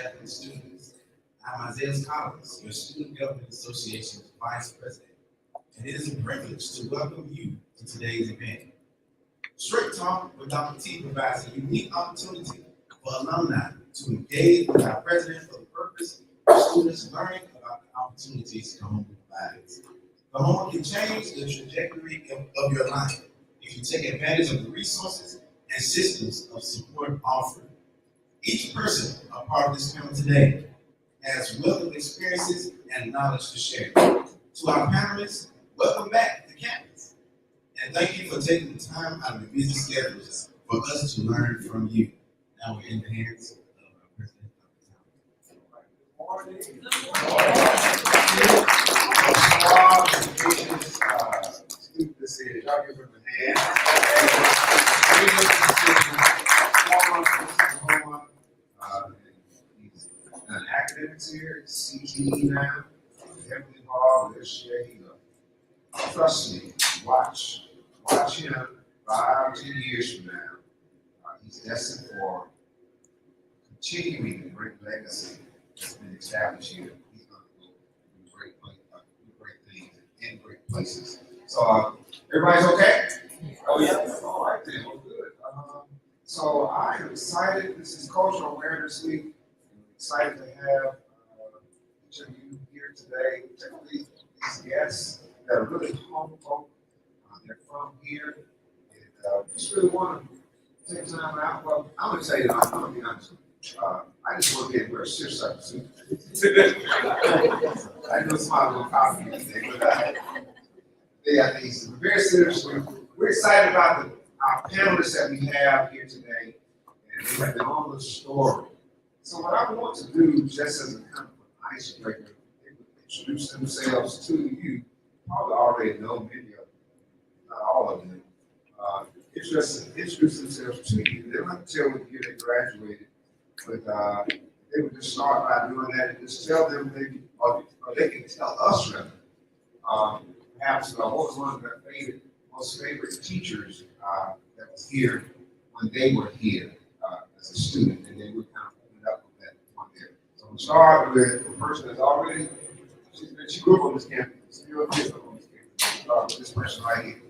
and students. I'm Isaiah Collins, your Student Government Association's Vice President, and it is a privilege to welcome you to today's event. Straight Talk with Dr. T provides a unique opportunity for alumni to engage with our president for the purpose of students learning about the opportunities Kahoma provides. Kahoma can change the trajectory of your life if you take advantage of the resources and systems of support offered. Each person a part of this panel today has wealth of experiences and knowledge to share. To our panelists, welcome back to campus. And thank you for taking the time out of your busy schedules for us to learn from you. Now we're in the hands of our president of the town. Student this is, y'all give him a hand. He's done academics here at CTE now, heavily involved this year. Trust me, watch him 5-10 years from now. He's destined for continuing the great legacy that's been established here. He's going to do great things in great places. So, everybody's okay? Oh, yeah. All right, then. Well, good. So, I am excited. This is Cultural Awareness Week. I'm excited to have each of you here today, particularly these guests that are really home folk. They're from here. And just really want to take time out. Well, I'm going to tell you, I'm going to be honest with you. I just want to be able to wear a shirt suit. I know it's my little copy today, but they got these very seriously. We're excited about our panelists that we have here today, and they have their own little story. So what I want to do, just as a kind of an icebreaker, they would introduce themselves to you. Probably already know many of them, not all of them. Introduce themselves to you. They don't have to tell what year they graduated, but they would just start by doing that and just tell them maybe, or they can tell us rather. Perhaps what was one of their most favorite teachers that was here when they were here as a student, and then we kind of open it up with that one there. So we'll start with the person that's already, she grew up on this campus, still lives on this campus. Start with this person right here.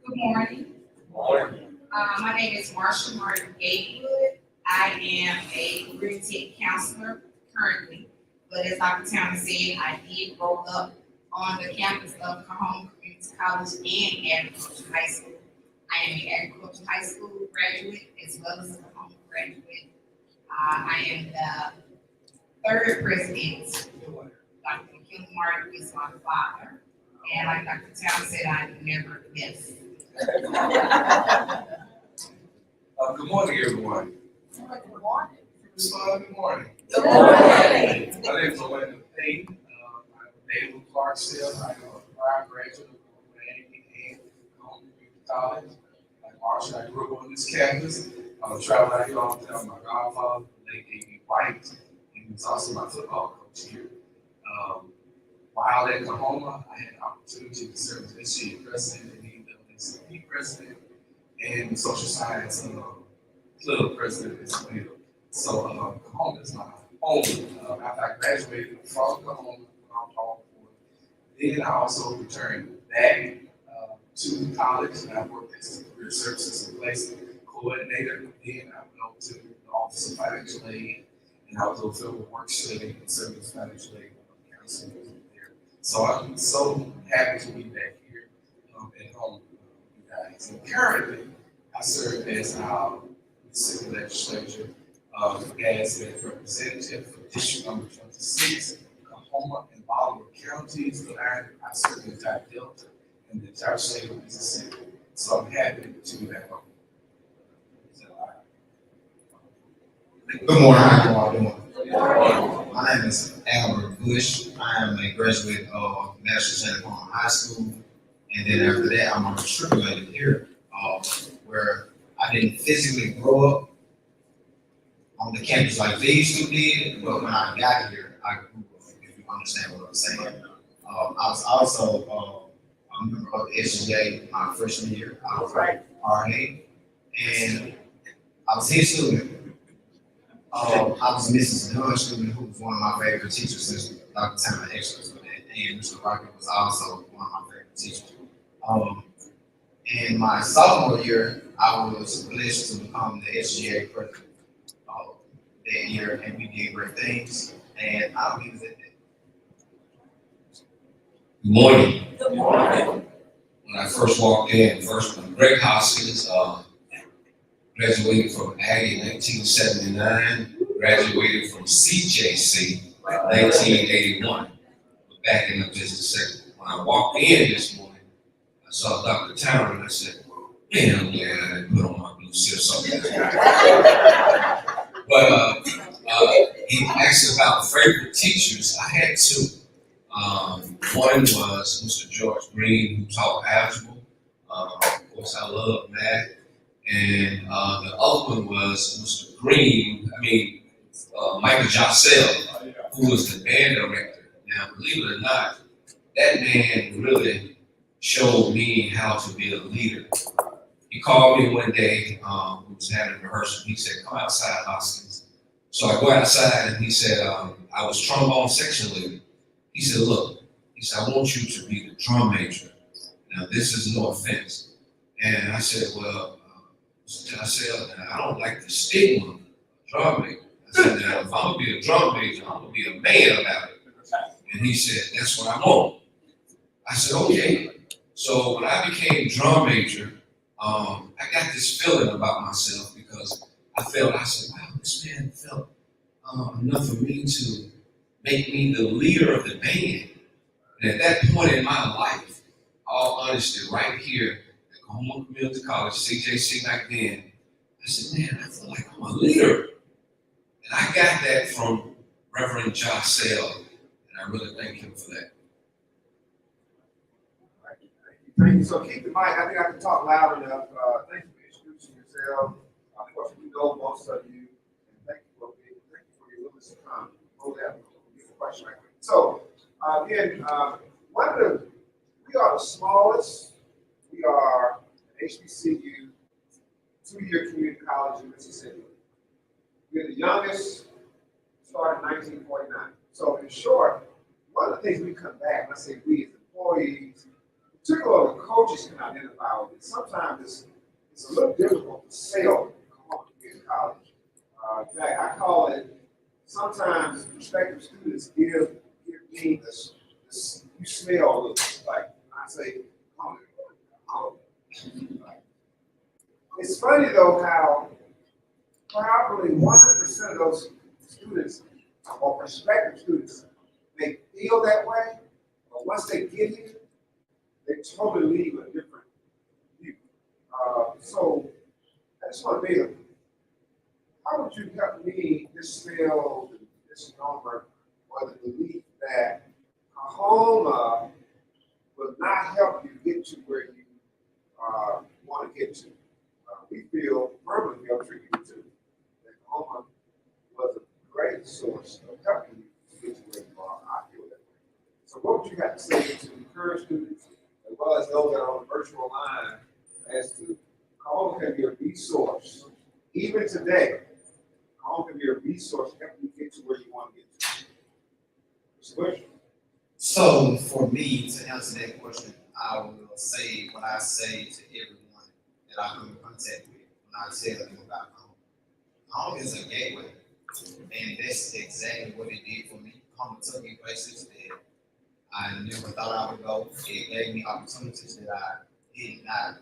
Good morning. Good morning. My name is Marsha Martin Gatewood. I am a career tech counselor currently, but as Dr. Towner said, I did grow up on the campus of Kahoma Community College and Agriculture High School. I am an Agriculture High School graduate as well as a Kahoma graduate. I am the third president. Dr. Kim Martin is my father, and like Dr. Towner said, I never miss. Good morning, everyone. Good morning. Good morning. Good morning. My name is Orlando Payton. I'm a native of Clarksville. I'm a proud graduate of Humanity and Kahoma Community College. Like Marsha, I grew up on this campus. I was traveling out here all the time with my godfather, late A.B. White, and he was also my football coach here. While at Kahoma, I had the opportunity to serve as SGA president and NAACP president and social science club president as well. So Kahoma is my home. After I graduated from Kahoma, then I also returned back to college, and I worked as a career services and placement coordinator. Then I went over to the Office of Financial Aid, and I was a federal work study and service financial aid counseling there. So I'm so happy to be back here at home with you guys. And currently, I serve as our city legislature as a representative for District Number 26, Kahoma and Baltimore counties. But I serve the entire Delta and the entire state of Mississippi. So I'm happy to be back home. Good morning. How you all doing? Good morning. My name is Albert Bush. I am a graduate of National Santa Clara High School, and then after that, I'm matriculated here, where I didn't physically grow up on the campus like they used to did, but when I got here, I grew up, if you understand what I'm saying. I was also a member of the SGA my freshman year. I was RA, and I was his student. I was Mrs. Dunn student, who was one of my favorite teachers since Dr. Tanner Extras, and Mr. Rocket was also one of my favorite teachers. In my sophomore year, I was blessed to become the SGA president that year, and we did great things. And I'll leave it at that. Good morning. Good morning. When I first walked in, first one, Greg Hoskins, graduated from Aggie in 1979, graduated from CJC 1981. But backing up just a second, when I walked in this morning, I saw Dr. Towner and I said, man, I'm glad I didn't put on my blue silk something. But he asked about favorite teachers. I had two. One was Mr. George Green, who taught algebra. Of course, I love math. And the other one was Mr. Michael Jossell, who was the band director. Now, believe it or not, that man really showed me how to be a leader. He called me one day, we was having a rehearsal. He said, come outside, Hoskins. So I go outside and he said, I was trombone section leader. He said, look, he said, I want you to be the drum major. Now, this is no offense. And I said, well, I said, I don't like the stigma of drum major. I said, now, if I'm going to be a drum major, I'm going to be a man about it. And he said, that's what I want. I said, okay. So when I became drum major, I got this feeling about myself because I said, wow, this man felt enough for me to make me the leader of the band. And at that point in my life, all honesty, right here at Oklahoma Community College, CJC back then, I said, man, I feel like I'm a leader. And I got that from Reverend Jossell, and I really thank him for that. Thank you. So keep the mic. I think I can talk loud enough. Thank you for introducing yourself. Of course, we know most of you. And thank you for your willingness to come. Hold that. Get a question right quick. So again, we are the smallest. We are an HBCU, 2-year community college in Mississippi. We're the youngest. Started in 1949. So in short, one of the things we come back, let's say we as employees, particularly coaches can identify with it. Sometimes it's a little difficult to sell community college. In fact, I call it, sometimes prospective students give me this you smell like, I say, it's funny though how probably 100% of those students or prospective students, they feel that way, but once they get here, they totally leave a different view. So I just want to be how would you help me dispel this number or the belief that Oklahoma will not help you get to where you want to get to? We feel firmly, we are treating you too, that Oklahoma was a great source of helping you to get to where you are. I feel that way. So what would you have to say to encourage students, as well as those that are on the virtual line, as to Oklahoma can be a resource, even today, Oklahoma can be a resource helping you get to where you want to get to? Mr. Bush? So for me to answer that question, I will say what I say to everyone that I come in contact with when I tell them about home. Home is a gateway, and that's exactly what it did for me. Home took me places that I never thought I would go. It gave me opportunities that I did not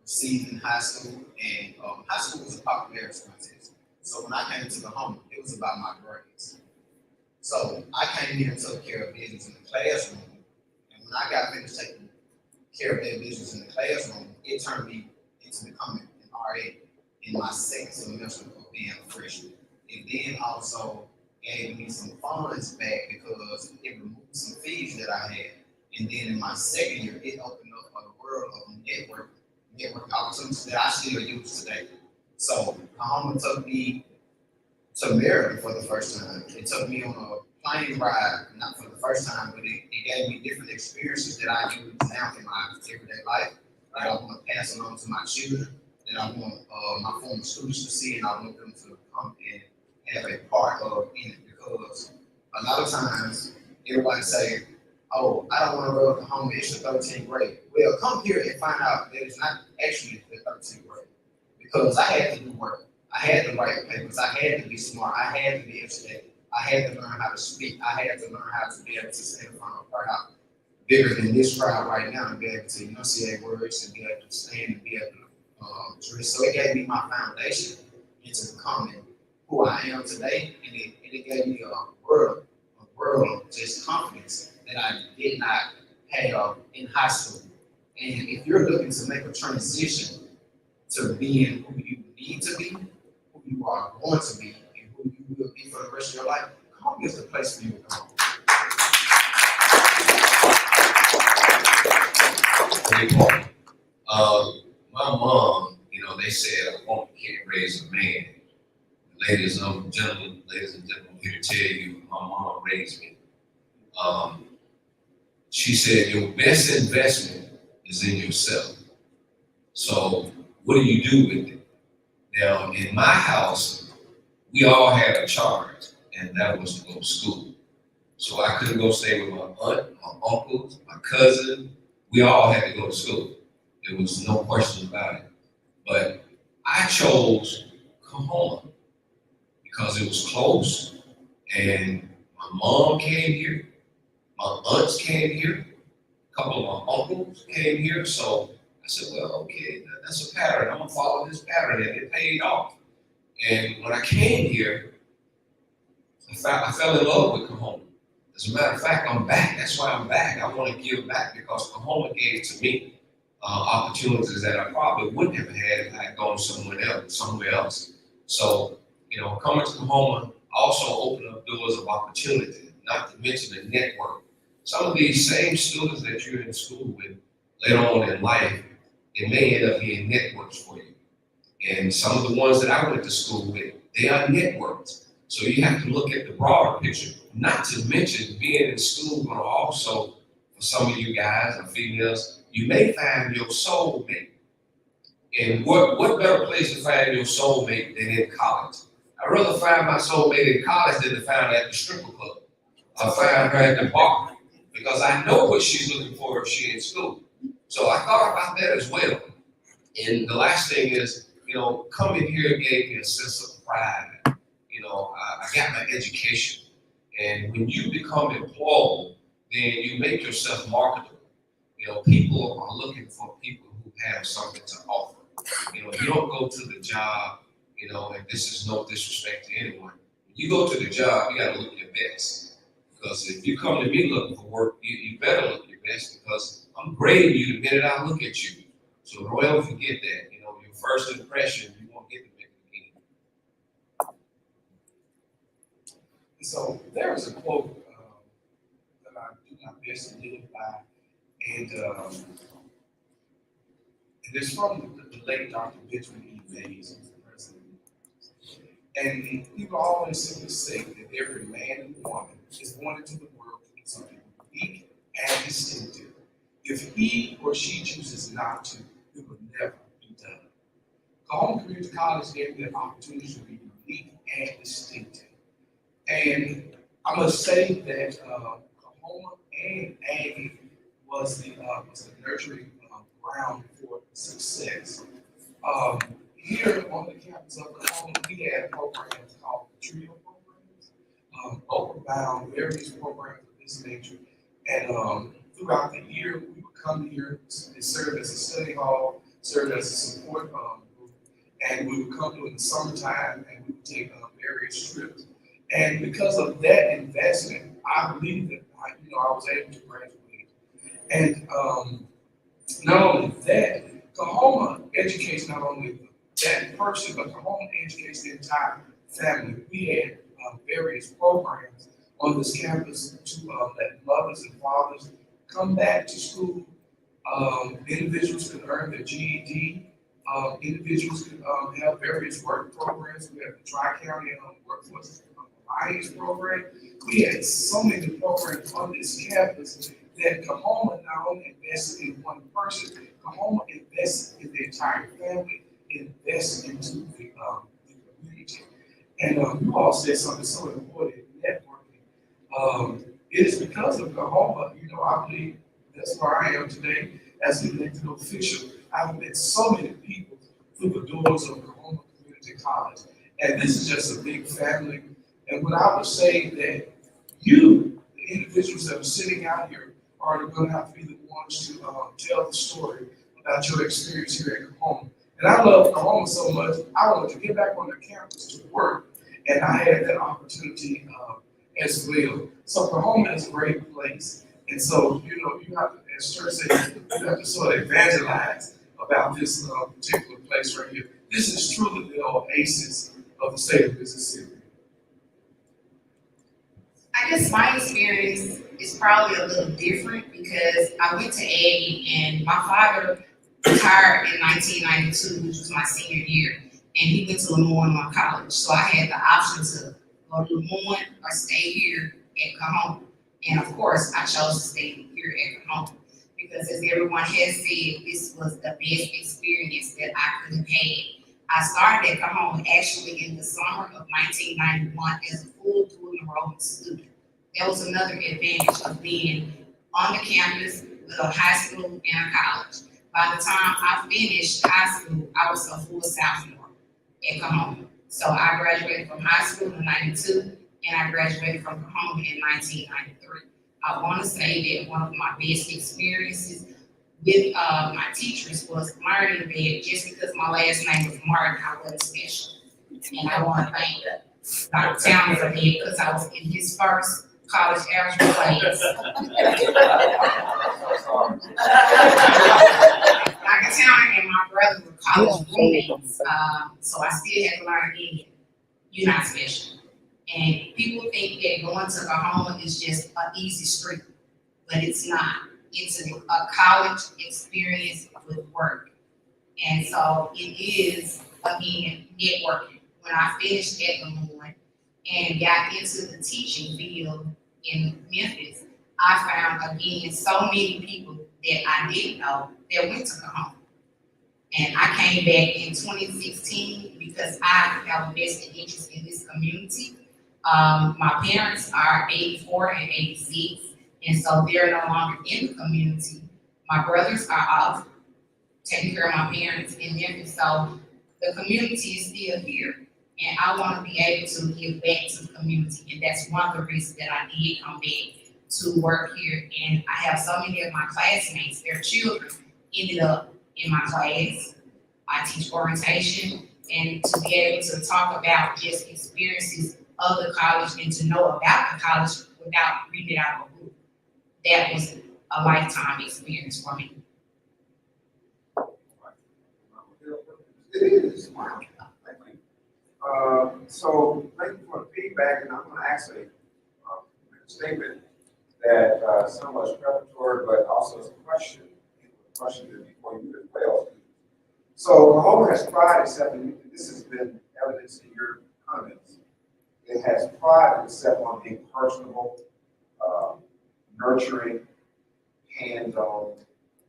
receive in high school, and high school was a popularity contest. So when I came to the home, it was about my grades. So I came here and took care of business in the classroom, and when I got finished taking care of that business in the classroom, it turned me into becoming an RA in my second semester of being a freshman. It then also gave me some funds back because it removed some fees that I had. And then in my second year, it opened up a world of network opportunities that I still use today. So Oklahoma took me to Maryland for the first time. It took me on a plane ride, not for the first time, but it gave me different experiences that I use now in my everyday life, that I want to pass along to my children, that I want my former students to see, and I want them to come and have a part of in it, because a lot of times everybody say, oh, I don't want to go to home, it's the 13th grade. Well, come here and find out that it's not actually the 13th grade. Because I had to do work. I had to write papers. I had to be smart. I had to be educated. I had to learn how to speak. I had to learn how to be able to stand in front of a crowd bigger than this crowd right now and be able to enunciate words and be able to stand and be able to dress. So it gave me my foundation into becoming who I am today, and it gave me a world of just confidence that I did not have in high school. And if you're looking to make a transition to being who you need to be, who you are going to be, and who you will be for the rest of your life, home is the place for you to go. Great point. My mom, they said a woman can't raise a man. Ladies and gentlemen, I'm here to tell you, my mom raised me. She said your best investment is in yourself. So what do you do with it? Now, in my house, we all had a charge, and that was to go to school. So I couldn't go stay with my aunt, my uncles, my cousin. We all had to go to school. There was no question about it. But I chose Kahoma because it was close, and my mom came here, my aunts came here, a couple of my uncles came here. So I said, well, okay, that's a pattern. I'm gonna follow this pattern, and it paid off. And when I came here, I fell in love with Kahoma. As a matter of fact, I'm back. That's why I'm back. I want to give back because Kahoma gave to me opportunities that I probably wouldn't have had if I had gone somewhere else. So, coming to Kahoma also opened up doors of opportunity, not to mention the network. Some of these same students that you're in school with later on in life, they may end up being networks for you. And some of the ones that I went to school with, they are networks. So you have to look at the broader picture, not to mention being in school, but also for some of you guys or females, you may find your soulmate. And what better place to find your soulmate than in college? I'd rather find my soulmate in college than to find her at the stripper club. I find her at the bar because I know what she's looking for if she's in school. So I thought about that as well. And the last thing is, coming here gave me a sense of pride. I got my education. And when you become employed, then you make yourself marketable. People are looking for people who have something to offer. You don't go to the job, and this is no disrespect to anyone. When you go to the job, you got to look your best. Because if you come to me looking for work, you better look your best because I'm grading you the minute I look at you. So don't ever forget that. Your first impression, you won't get to make it again. So there is a quote that I do my best to live by, and it's from the late Dr. Benjamin E. Mays, who's the president. And people always simply say that every man and woman is born into the world to do something unique and distinctive. If he or she chooses not to, it will never be done. Kahoma Community College gave me the opportunity to be unique and distinctive. And I must say that Kahoma and Aggie was the nurturing ground for success. Here on the campus of Kahoma, we had programs called trio programs, open bound, various programs of this nature. And throughout the year, we would come here and serve as a study hall, serve as a support group, and we would come during the summertime and we would take various trips. And because of that investment, I believe that I was able to graduate. And not only that, Kahoma educates not only that person, but Kahoma educates the entire family. We had various programs on this campus to let mothers and fathers come back to school. Individuals could earn their GED. Individuals could have various work programs. We have the Tri-County Workforce Alliance program. We had so many programs on this campus that Kahoma not only invested in one person, Kahoma invested in the entire family, invested into the community. And you all said something so important, networking. It is because of Kahoma, I believe that's where I am today as an elected official. I've met so many people through the doors of Kahoma Community College. And this is just a big family. And what I would say that you, the individuals that are sitting out here, are going to have to be the ones to tell the story about your experience here at Kahoma. And I love Kahoma so much, I wanted to get back on the campus to work, and I had that opportunity as well. So Kahoma is a great place. And so, you have to, as Sir said, you have to sort of evangelize about this particular place right here. This is truly the oasis of the state of Mississippi. I guess my experience is probably a little different because I went to Aggie and my father retired in 1992, which was my senior year, and he went to Lemoyne College. So I had the option to go to Lemoyne or stay here at Kahoma. And of course, I chose to stay here at Kahoma because, as everyone has said, this was the best experience that I could have had. I started at Kahoma actually in the summer of 1991 as a full dual enrollment student. That was another advantage of being on the campus with a high school and a college. By the time I finished high school, I was a full sophomore at Kahoma. So I graduated from high school in '92, and I graduated from Kahoma in 1993. I want to say that one of my best experiences with my teachers was learning that just because my last name was Martin, I wasn't special. And I want to thank Dr. Towner for that because I was in his first college algebra class. Dr. Towner and my brother were college roommates, so I still had to learn again, you're not special. And people think that going to Kahoma is just an easy street, but it's not. It's a college experience with work. And so it is, again, networking. When I finished at Lemoyne and got into the teaching field in Memphis, I found, again, so many people that I didn't know that went to Kahoma. And I came back in 2016 because I have a vested interest in this community. My parents are 84 and 86. And so they're no longer in the community. My brothers are off taking care of my parents in Memphis. So the community is still here. And I want to be able to give back to the community. And that's one of the reasons that I did come back to work here. And I have so many of my classmates, their children ended up in my class. I teach orientation. And to be able to talk about just experiences of the college and to know about the college without reading it out of a book. That was a lifetime experience for me. It is. Wow. Thank you. So thank you for the feedback, and I'm going to actually make a statement that somewhat is preparatory, but also is a question. A question before you as well. So Kahoma has pride itself, and this has been evidenced in your comments. It has pride itself on being personable, nurturing, hands-on.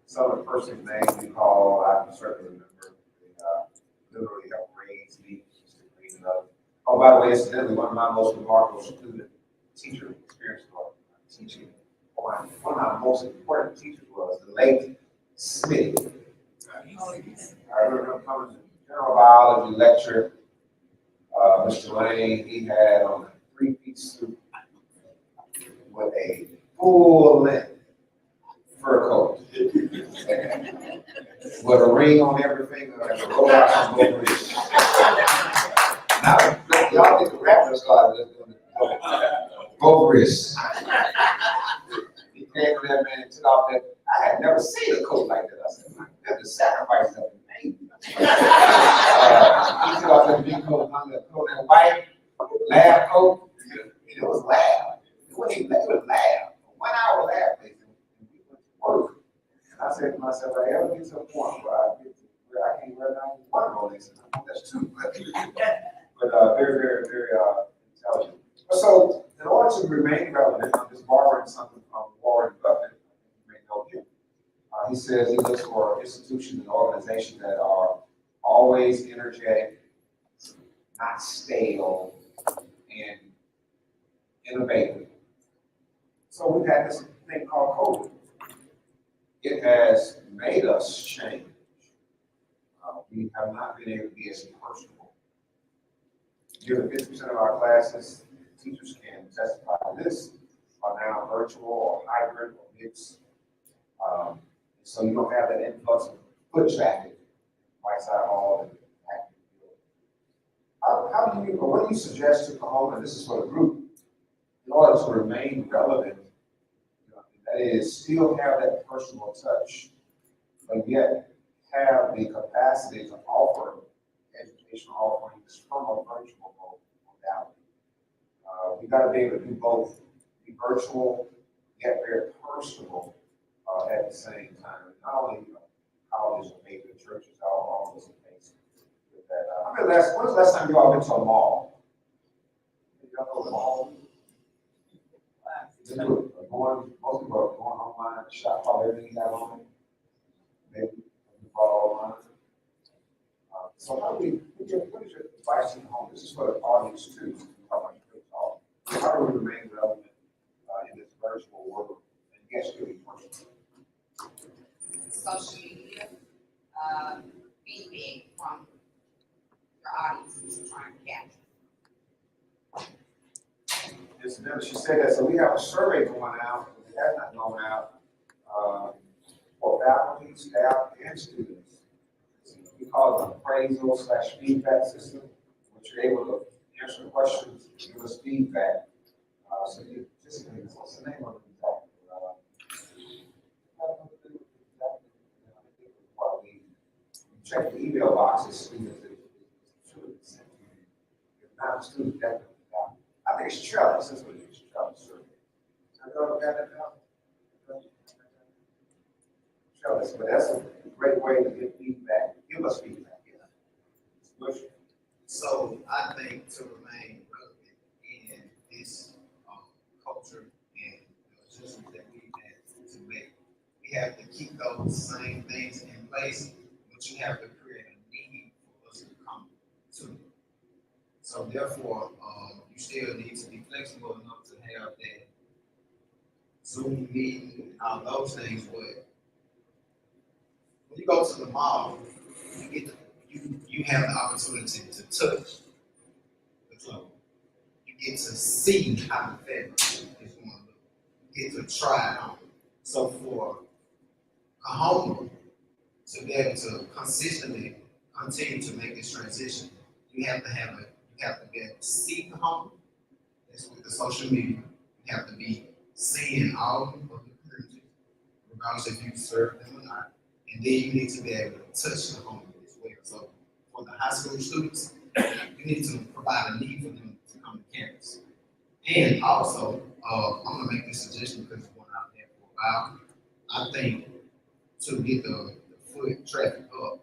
Some of the person's names we call, I can certainly remember, they literally helped raise me, just to clean it up. Oh, by the way, incidentally, one of my most remarkable student-teacher experiences was teaching. One of my most important teachers was the late Smith. I remember coming to general biology lecture. Mr. Lane, he had on a 3-piece suit with a full-length fur coat with a ring on every finger and a roll-out on both wrists. Now, y'all get the rapper started both wrists. He came to that man and took off that. I had never seen a coat like that. I said, my goodness, sacrifice of the name. He took off that big coat, hung that coat, that white lab coat. It was lab. It wasn't even, it was lab. 1 hour lab, basically. And we went to work. And I said to myself, I ever get to a point where I can't wear down one Rolex. That's too much. But very, very, very intelligent. So, in order to remain relevant, I'm just borrowing something from Warren Buffett. You may know him. He says he looks for institutions and organizations that are always energetic, not stale, it has made us change. We have not been able to be as personable. Nearly 50% of our classes, teachers can testify to this, are now virtual or hybrid or mixed. So you don't have that influx of foot traffic, Whiteside Hall and active building. How do you, or what do you suggest to Kahoma, this is for the group, in order to remain relevant, that is, still have that personal touch, but yet have the capacity to offer educational offerings from a virtual modality? We got to be able to do both, be virtual, yet very personal at the same time. Not only colleges or maybe the churches, all those things with that. When's the last time you all been to a mall? Y'all go to the mall? Most people are going online, shop all everything you have on it. Maybe you follow online. So how do we, what is your advice to the home? This is for the audience too. How do we remain relevant in this virtual world? And yes, really personal. Social media, feedback from your audience who's trying to capture. Incidentally, she said that, so we have a survey going out, it has not gone out, for faculty, staff, and students. We call it an appraisal / feedback system, which you're able to answer questions, give us feedback. So you just, what's the name of it exactly? Check the email boxes, students, if not students, definitely. I think it's Trellis, that's what it is, Trellis. Have you ever got that now? Trellis, but that's a great way to get feedback. Give us feedback, yeah. So I think to remain relevant in this culture and the adjustments that we've had to make, we have to keep those same things in place, but you have to create a need for us to come to it. So therefore, you still need to be flexible enough to have that Zoom meeting, all those things. But when you go to the mall, you get you have the opportunity to touch the clothes. You get to see how the fabric is going to look. You get to try it on. So for Kahoma to be able to consistently continue to make this transition, you have to be able to see Kahoma. That's with the social media. You have to be seeing all of the community, regardless if you serve them or not. And then you need to be able to touch the home as well. So for the high school students, you need to provide a need for them to come to campus. And also, I'm gonna make this suggestion because it's going out there for a while. I think to get the foot traffic up,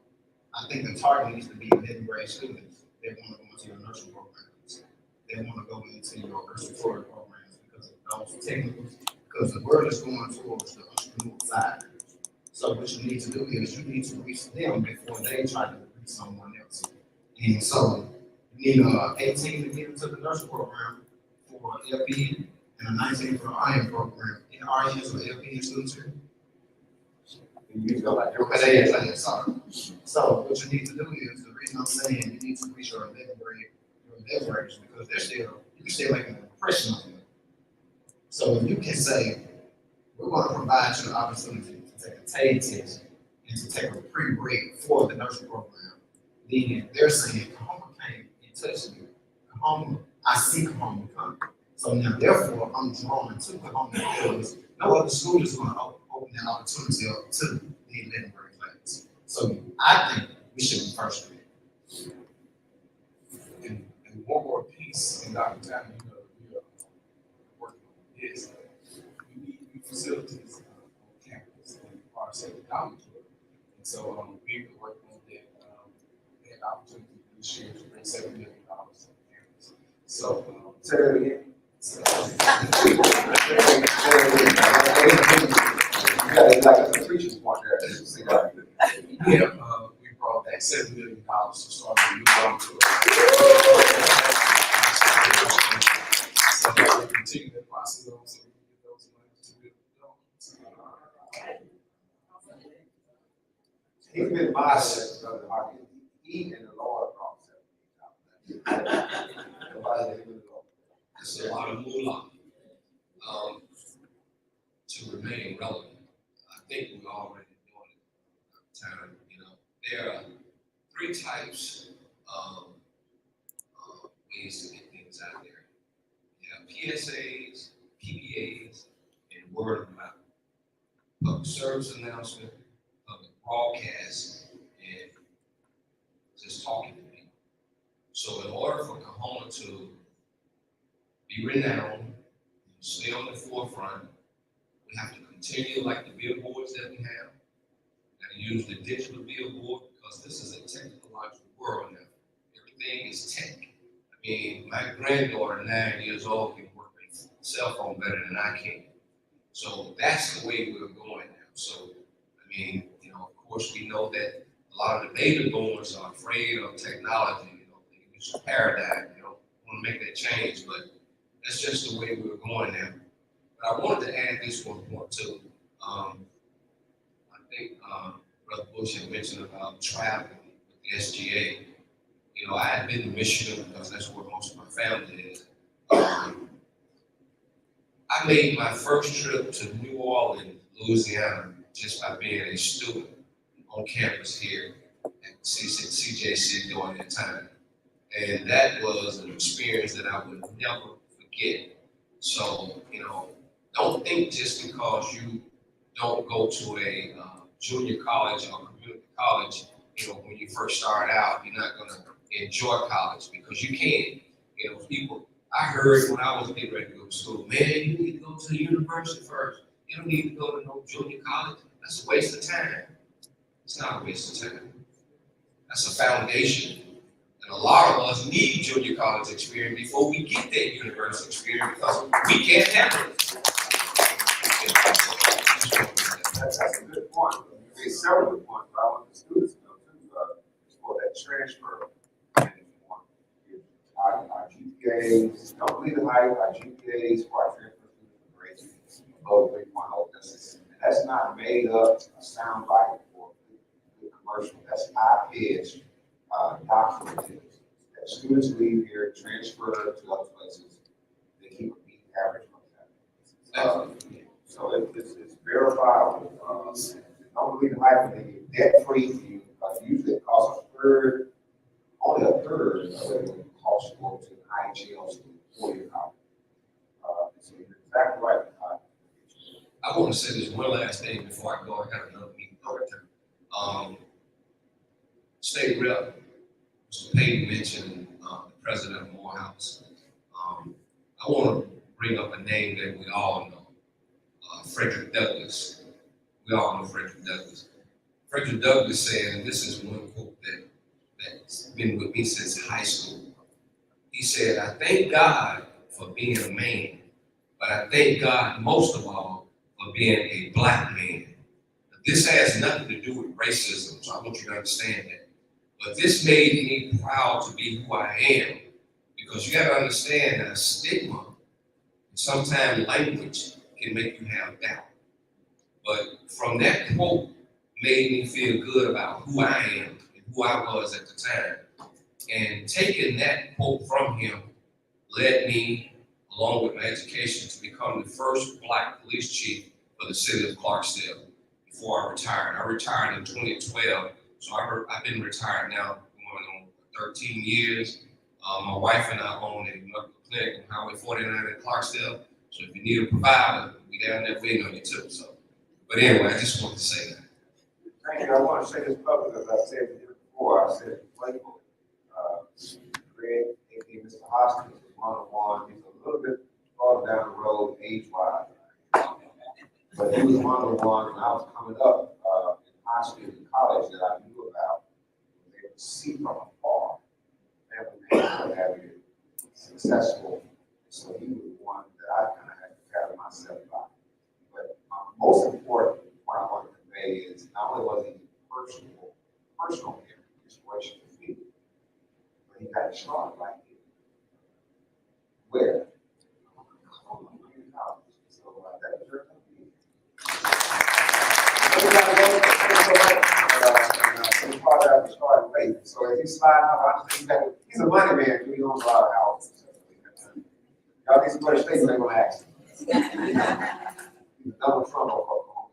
I think the target needs to be 11th grade students. They want to go into your nursing programs. They want to go into your respiratory programs because of those technicals, because the world is going towards the entrepreneurial side. So what you need to do is you need to reach them before they try to reach someone else. And so you need 18 to get into the nursing program for LPN and a 19 for the RN program. And RNs or LPN students here. Sorry. So what you need to do is, the reason I'm saying you need to reach your 11th graders because you can still make an impression on them. So if you can say, we're going to provide you the opportunity to take a TAID test and to take a pre-break for the nursing program, then they're saying, Kahoma came and touched me. Kahoma, I see Kahoma coming. So now, therefore, I'm drawn to Kahoma because no other school is going to open that opportunity up to the 11th grade class. So I think we should be first grade. And one more piece, and Dr. Tammy, we are working on this. We need new facilities on campus and our second dormitory. And so we've been working on that. We had the opportunity this year to bring $7 million on campus. So Say that again. Like the preachers want there. yeah, we brought back $7 million to start a new dormitory. So we'll continue that process on so we can get those monies to build the dorms. He's been modest, Brother Harvey. He and the Lord brought himself. It's a lot of moolah to remain relevant. I think we're already doing it time. There are three types of ways to get things out there. You have PSAs, PBAs, and word of mouth. Public service announcement, public broadcast, and just talking to people. So in order for Kahoma to be renowned, stay on the forefront, we have to continue like the billboards that we have. We use the digital billboard because this is a technological world now. Everything is tech. I mean, my granddaughter, 9 years old, can work with a cell phone better than I can. So that's the way we're going now. So, I mean, of course, we know that a lot of the baby boomers are afraid of technology. It's a paradigm. They don't want to make that change, but that's just the way we're going now. But I wanted to add this one point too. I think Brother Bush had mentioned about traveling with the SGA. I had been to Michigan because that's where most of my family is. I made my first trip to New Orleans, Louisiana, just by being a student on campus here at CJC during that time. And that was an experience that I would never forget. So, don't think just because you don't go to a junior college or community college, when you first start out, you're not going to enjoy college, because you can. People, I heard when I was getting ready to go to school, man, you need to go to the university first. You don't need to go to no junior college. That's a waste of time. It's not a waste of time. That's a foundation. And a lot of us need junior college experience before we get that university experience, because we can't handle it. That's a good point. You made several good points, but I want the students to know too, for that transfer. Our GPAs, don't believe the hype, our GPAs for our transfer students are great, above 3.0. That's not made up a soundbite for the commercial. That's high-pitched, documented. That students leave here, transfer to other places, they keep a beat average from that. So it's verifiable. Don't believe the hype, and they get debt-free for you, because usually it costs only a third of what it would cost to go to an IHL school 4 years out. So you're exactly right. I want to say this one last thing before I go. I got another meeting. State Rep, Mr. Payton mentioned the president of Morehouse. I want to bring up a name that we all know, Frederick Douglass. We all know Frederick Douglass. Frederick Douglass said, and this is one quote that's been with me since high school. He said, "I thank God for being a man, but I thank God most of all for being a black man." This has nothing to do with racism, so I want you to understand that. But this made me proud to be who I am, because you got to understand that a stigma, and sometimes language, can make you have doubt. But from that quote, made me feel good about who I am and who I was at the time. And taking that quote from him led me, along with my education, to become the first black police chief for the city of Clarksdale before I retired. I retired in 2012, so I've been retired now going on 13 years. My wife and I own a medical clinic on Highway 49 in Clarksdale, so if you need a provider, we down there waiting on you too. So, but anyway, I just wanted to say that. Thank you. I want to say this publicly, as I said it before. I said it playfully. Greg, aka Mr. Hoskins, is one-on-one. He's a little bit farther down the road age-wise. But he was one-on-one when I was coming up in high school and college that I knew about. They would see from afar family man would have been successful. So he was one that I kind of had to pattern myself by. But my most important point I want to convey is not only was he personal inspiration for me, but he got a strong like it. Where? So that was your faith. So if he's sliding out, I just think he's a money man, he owns a lot of houses. Y'all need somebody to stay, they're gonna ask him. He's Donald Trump of Oklahoma.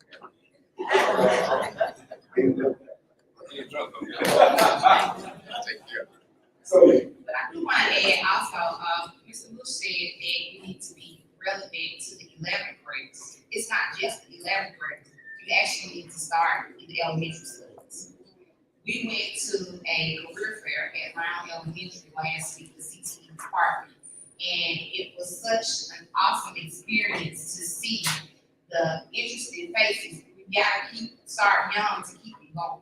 So, But I do want to add also, Mr. Bush said that you need to be relevant to the 11th graders. It's not just the 11th graders. You actually need to start in the elementary schools. We went to a career fair at Brown Elementary last week, the CCC department, and it was such an awesome experience to see the interested faces. We gotta start young to keep it going.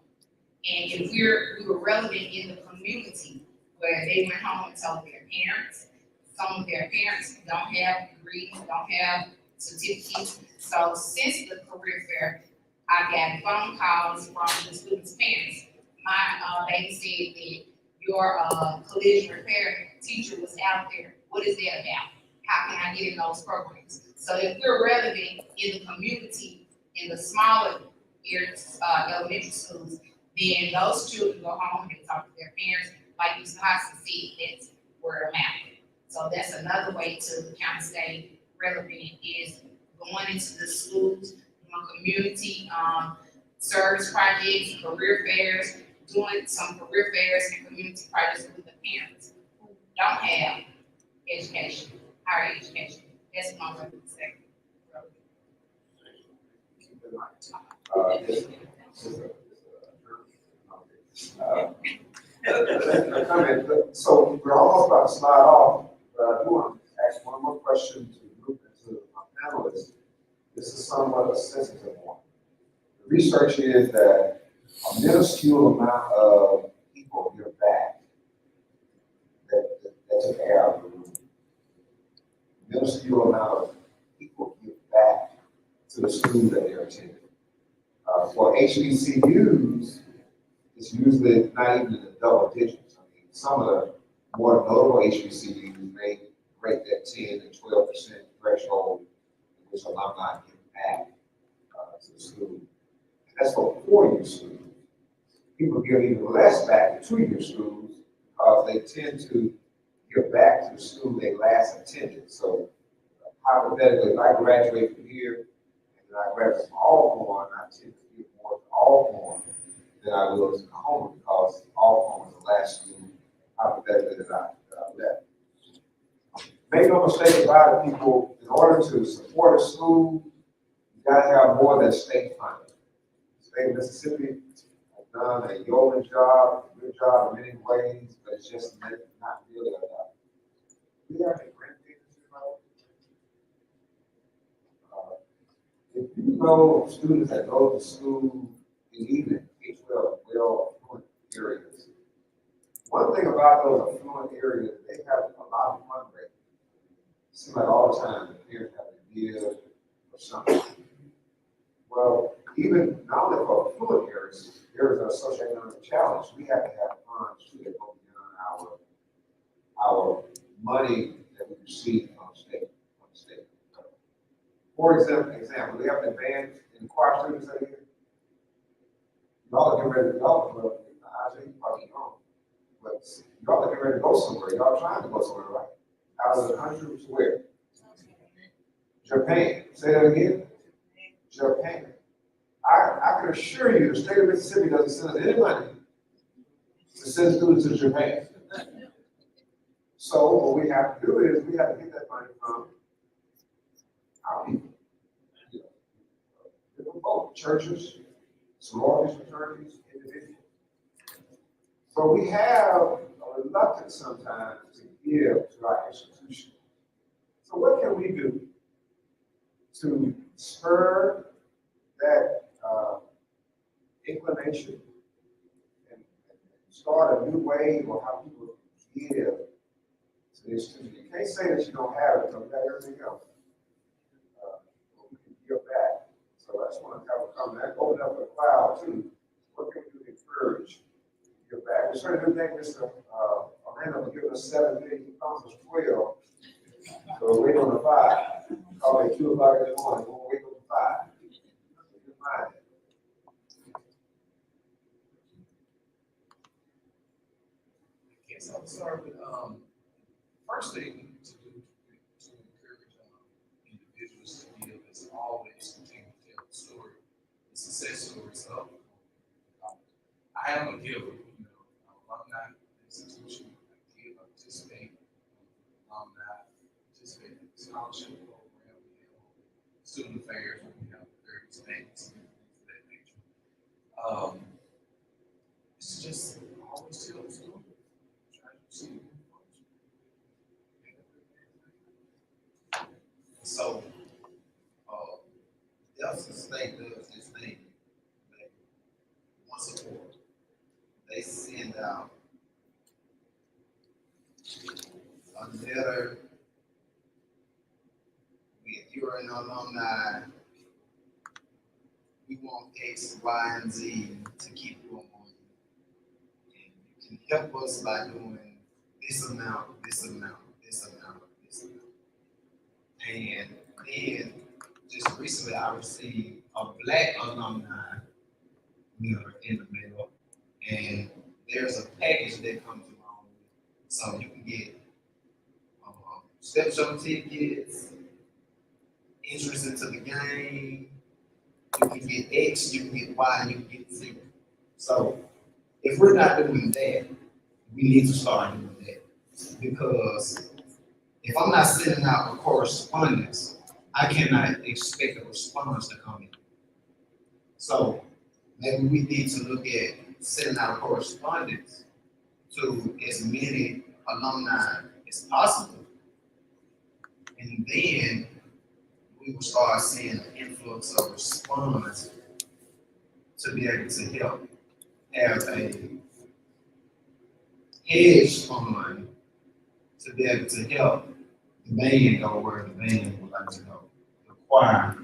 And if we were relevant in the community, where they went home and told their parents, some of their parents don't have degrees, don't have certificates. So since the career fair, I got phone calls from the students' parents. My baby said that your collision repair teacher was out there. What is that about? How can I get in those programs? So if we're relevant in the community, in the smaller areas, elementary schools, then those children go home and talk to their parents. Like Mr. Hodson said, that's word of mouth. So that's another way to kind of stay relevant is going into the schools, doing community service projects, career fairs, doing some career fairs and community projects with the parents who don't have education, higher education. That's what I'm going to say. So we're almost about to slide off, but I do want to ask one more question to the group and to my panelists. This is somewhat a sensitive one. The research is that a minuscule amount of people give back that took air out of the room. A minuscule amount of people give back to the school that they're attending. For HBCUs, it's usually not even in the double digits. I mean, some of the more notable HBCUs may break that 10 and 12% threshold, in which alumni give back to the school. And that's for 4-year schools. People give even less back to 2-year schools because they tend to give back to the school they last attended. So hypothetically, if I graduate from here and then I graduate from Alcorn, I tend to give more to Alcorn than I will to Oklahoma because Alcorn was the last school hypothetically that I left. Make no mistake about it, people, in order to support a school, you gotta have more than state funding. The state of Mississippi has done a yeoman job, a good job in many ways, but it's just not really enough. We have a grant agency, if you know of students that go to school in even K-12 well-affluent areas, one thing about those affluent areas, they have a lot of fundraising. It seems like all the time the parents have to give or something. Well, even not only for affluent areas are associated with the challenge, we have to have funds too that go beyond our money that we receive from the state. For example, we have an advance in the choir students that are here. Y'all are getting ready to go, well, I think you probably don't. But y'all are getting ready to go somewhere. Y'all trying to go somewhere, right? Out of the country to where? Japan. Say that again. Japan. I can assure you the state of Mississippi doesn't send us any money to send students to Japan. So what we have to do is we have to get that money from our people. Both churches, sororities, fraternities, individuals. So we have a reluctance sometimes to give to our institutions. So what can we do to spur that inclination and start a new wave of how people give to the institution? You can't say that you don't have it, because you got everything else. We can give back. So I just want to have a comment. That open up the cloud too. What can we do to encourage to give back? We certainly do thank Mr. Orlando for giving us 7 million. He promised us 12. So we're waiting on the 5. Call it 2 o'clock in the morning. We'll wait on the 5. Yes, I'll start with, first thing we need to do to encourage individuals to give is always continue to tell the story, the success stories of. I am a giver, alumni institution, I give, I participate, alumni, participate in the scholarship program, we have student affairs, we have various things, and things of that nature. It's just always tell the story. Try to see it first. So, Delta State does this thing, like, once a quarter. They send out a letter with, you're an alumni, we want X, Y, and Z to keep going. And you can help us by doing this amount, this amount, this amount, this amount. And then just recently I received a Black alumni letter in the mail, and there's a package that comes along with it. So you can get step show tickets, entrance into the game, you can get X, you can get Y, and you can get Z. So if we're not doing that, we need to start doing that. Because if I'm not sending out a correspondence, I cannot expect a response to come in. So maybe we need to look at sending out a correspondence to as many alumni as possible. And then we will start seeing an influx of response to be able to help have a hedge fund to be able to help the band go where the band would like to go. The choir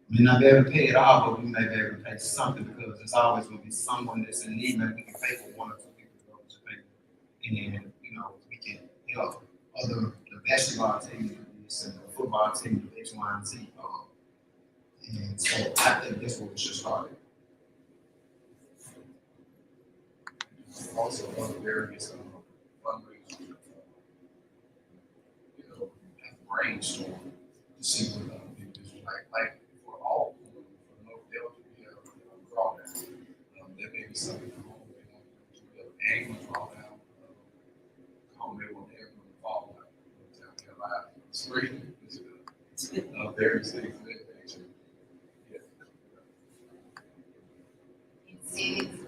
may not be able to pay it all, but we may be able to pay something because there's always going to be someone that's in need. Maybe we can pay for one or two people to go to pay. And, we can help the basketball team do this and the football team do X, Y, and Z. And so I think that's what we should start. also other various fundraisers, brainstorm to see what individuals like for all, for North Delta, we have a drawdown. There may be something from home they want to do, annual drawdown. Home they want everyone to follow. We have live spring, various things of that nature. Incentives,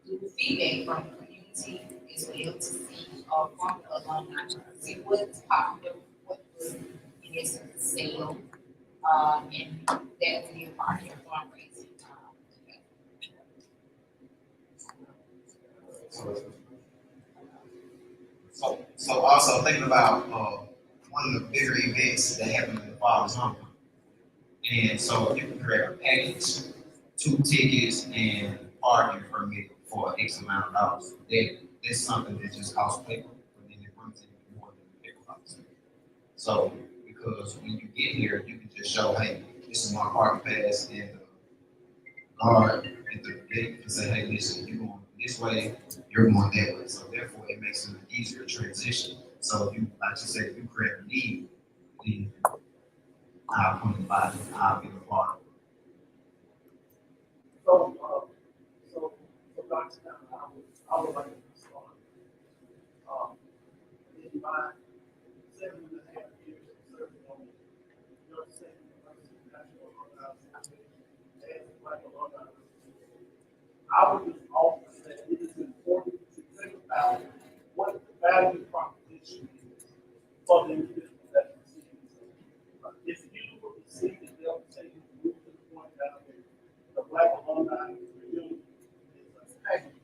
do feedback from the community as well to see, from the alumni, to see what's popular, what was in essence sale, and that will be a part of your fundraising. So also thinking about one of the bigger events that happened in the fall is homecoming. And so if you can create a package, 2 tickets and parking permit for X amount of dollars. That's something that just costs paper, but then it brings in more than the paper costs. So because when you get here, you can just show, hey, this is my parking pass, and the guard at the gate can say, hey, listen, you're going this way, you're going that way. So therefore, it makes it an easier transition. So if you, like you said, if you create a need, then I'll come and buy it, I'll be a part of it. So Dr. I would like to start. In my 7.5 years of serving on the New York State University National Alumni Association as a Black alumni, I would just offer that it is important to think about what the value proposition is for the individual that receives it. It's beautiful to see that they'll take it to the point down there. The Black alumni community is a package.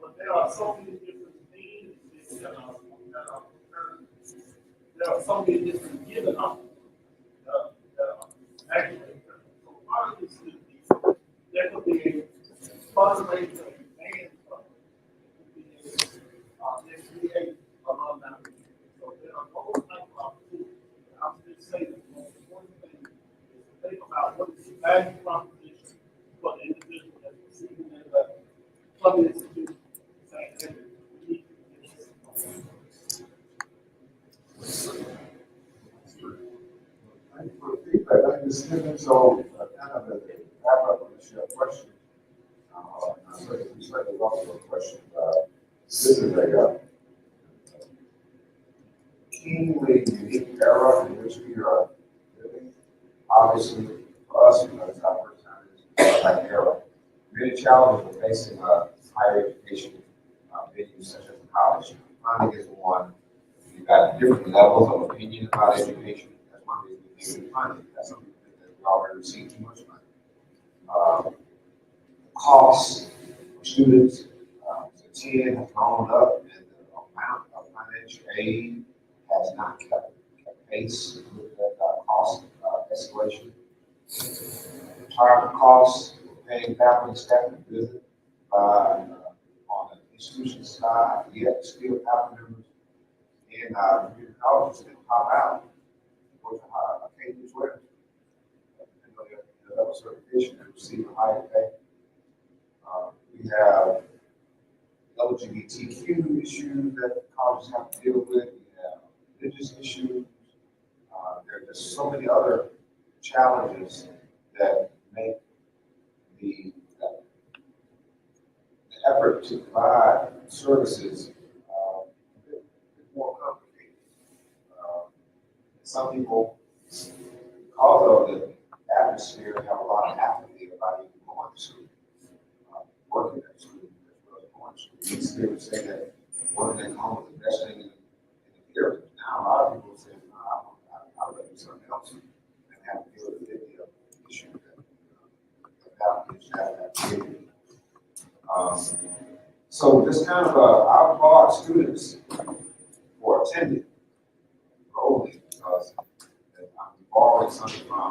But there are so many different things that are occurring. There are so many different giving opportunities that are actually occurring. So part of this could be, there could be a fundraiser advance fund. There could be a alumni. So there are those type of opportunities. I'm just saying the most important thing is to think about what is the value proposition for the individual that's receiving their letter. public institution. Thank you for the feedback. Thank you, Ms. Stevens. So, kind of a wrap up on this question. I certainly welcome the question. This is a keenly unique era in which we are living. Obviously, for us, because it's our first time in this type of era, many challenges we're facing higher education venues such as college. Funding is one. You've got different levels of opinion about education. That's one reason we think funding. That's something that we already receive too much money. Costs for students to attend have gone up, and the amount of financial aid has not kept pace with that cost escalation. Retirement costs, paying faculty and staff to visit on the institution side, yet still faculty members in community colleges still pop out for K-12. The level certification and receive a higher pay. We have LGBTQ issues that colleges have to deal with. We have religious issues. There are just so many other challenges that make the effort to provide services a bit more complicated. Some people, because of the atmosphere, have a lot of apathy about even going to school, working at school, as well as going to school. They would say that working at home is the best thing in the area. Now, a lot of people say, no, I'd rather do something else and have to deal with the issue that so this kind of I applaud students for attending enrolling because we've borrowed something from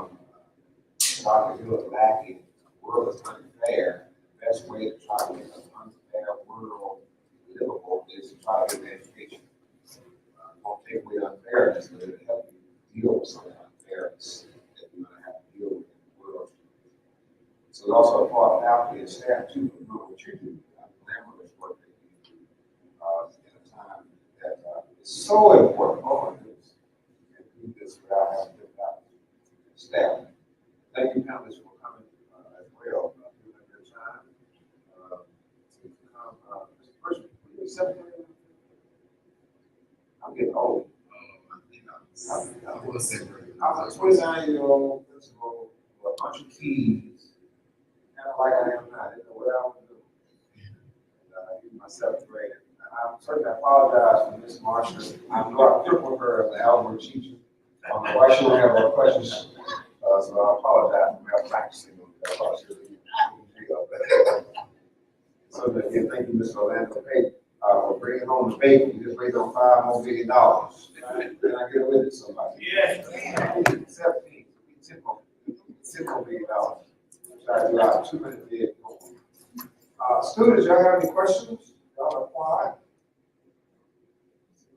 Dr. Hill Lackey, the world is unfair. The best way to try to make an unfair world livable is to try to get an education. Don't take away unfairness, but it'll help you deal with some of the unfairness that you're going to have to deal with in the world. So we also applaud faculty and staff too for doing what you do. Glamorous work that you do in a time that is so important. Oh my goodness. And do this without having to faculty and staff. Thank you, panelists, for coming as well. Doing a good time. To come, Mr. Person, you're 7th grade? I'm getting old. I will say, I was a 29-year-old principal with a bunch of keys, kind of like I am now. I didn't know what I was doing. In my 7th grade. And I certainly apologize for Miss Marshall. I know I crippled her as an algebra teacher. Why she won't have her questions. So I apologize for malpracticing. So again, thank you, Mr. Orlando Pate, for bringing home the baby. You just raised on $5 more million. Can I get away with somebody? Yeah. 17, $10 more million. Try to do out 2 minutes bid. Students, y'all have any questions? Y'all apply?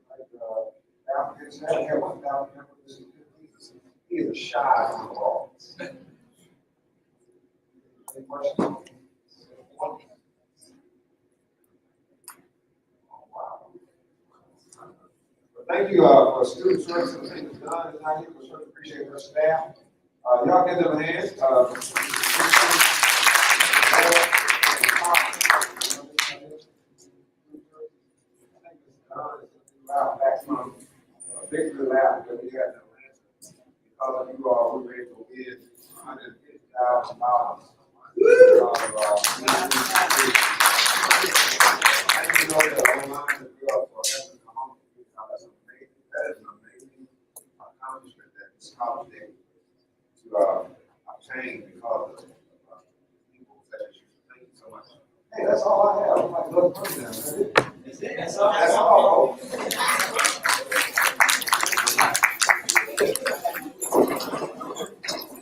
Like, applicants, I have one applicant. He is a shy on the ball. Any questions? Oh, wow. Well, thank you for student service and things done tonight. We certainly appreciate your staff. Y'all give them a hand. Back from Victory Lab that we had in Atlanta, because of you all, we were able to win $150,000. And you know that online as well for having to come home. That's amazing. That is an amazing accomplishment that this college did to obtain because of people such as you. Thank you so much. Hey, that's all I have. I'm like, look, that's it. That's all. That's